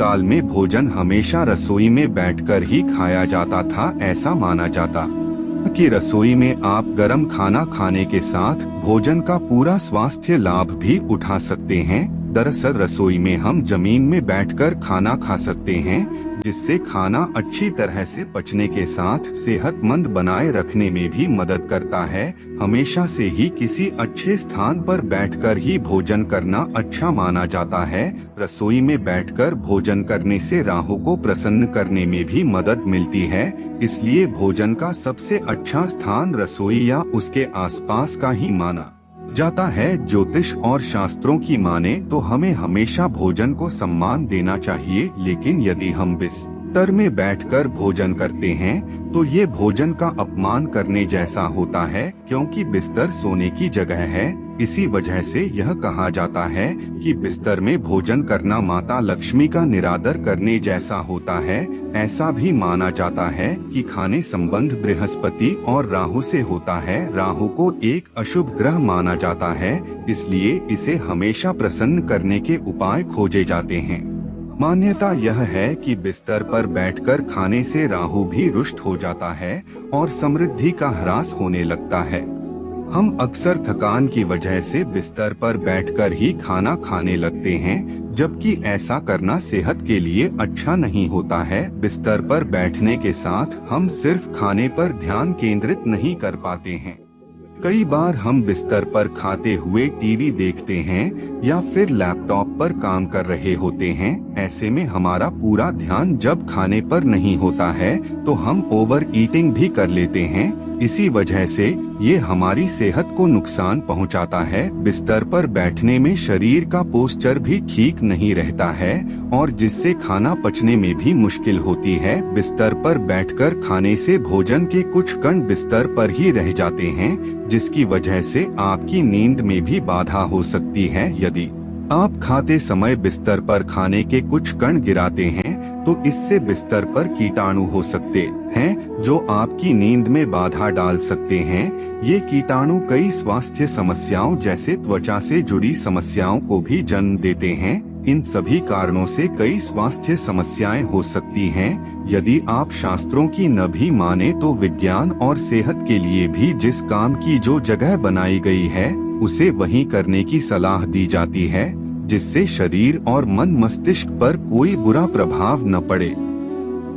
काल में भोजन हमेशा रसोई में बैठकर ही खाया जाता था। ऐसा माना जाता कि रसोई में आप गर्म खाना खाने के साथ भोजन का पूरा स्वास्थ्य लाभ भी उठा सकते हैं। दरअसल रसोई में हम जमीन में बैठकर खाना खा सकते हैं, जिससे खाना अच्छी तरह से पचने के साथ सेहतमंद बनाए रखने में भी मदद करता है। हमेशा से ही किसी अच्छे स्थान पर बैठकर ही भोजन करना अच्छा माना जाता है। रसोई में बैठकर भोजन करने से राहु को प्रसन्न करने में भी मदद मिलती है। इसलिए भोजन का सबसे अच्छा स्थान रसोई या उसके आसपास का ही माना जाता है। ज्योतिष और शास्त्रों की माने तो हमें हमेशा भोजन को सम्मान देना चाहिए, लेकिन यदि हम बिस्तर में बैठकर भोजन करते हैं तो ये भोजन का अपमान करने जैसा होता है, क्योंकि बिस्तर सोने की जगह है। इसी वजह से यह कहा जाता है कि बिस्तर में भोजन करना माता लक्ष्मी का निरादर करने जैसा होता है। ऐसा भी माना जाता है कि खाने संबंध बृहस्पति और राहु से होता है। राहु को एक अशुभ ग्रह माना जाता है, इसलिए इसे हमेशा प्रसन्न करने के उपाय खोजे जाते हैं। मान्यता यह है कि बिस्तर पर बैठकर खाने से राहु भी रुष्ट हो जाता है और समृद्धि का ह्रास होने लगता है। हम अक्सर थकान की वजह से बिस्तर पर बैठकर ही खाना खाने लगते हैं, जबकि ऐसा करना सेहत के लिए अच्छा नहीं होता है। बिस्तर पर बैठने के साथ हम सिर्फ खाने पर ध्यान केंद्रित नहीं कर पाते हैं। कई बार हम बिस्तर पर खाते हुए टीवी देखते हैं या फिर लैपटॉप पर काम कर रहे होते हैं। ऐसे में हमारा पूरा ध्यान जब खाने पर नहीं होता है तो हम ओवर ईटिंग भी कर लेते हैं। इसी वजह से ये हमारी सेहत को नुकसान पहुंचाता है। बिस्तर पर बैठने में शरीर का पोस्चर भी ठीक नहीं रहता है और जिससे खाना पचने में भी मुश्किल होती है। बिस्तर पर बैठकर खाने से भोजन के कुछ कण बिस्तर पर ही रह जाते हैं, जिसकी वजह से आपकी नींद में भी बाधा हो सकती है। यदि आप खाते समय बिस्तर पर खाने के कुछ कण गिराते हैं तो इससे बिस्तर पर कीटाणु हो सकते हैं, जो आपकी नींद में बाधा डाल सकते हैं। ये कीटाणु कई स्वास्थ्य समस्याओं जैसे त्वचा से जुड़ी समस्याओं को भी जन्म देते हैं। इन सभी कारणों से कई स्वास्थ्य समस्याएं हो सकती हैं। यदि आप शास्त्रों की न भी माने तो विज्ञान और सेहत के लिए भी जिस काम की जो जगह बनाई गई है उसे वहीं करने की सलाह दी जाती है, जिससे शरीर और मन मस्तिष्क पर कोई बुरा प्रभाव न पड़े।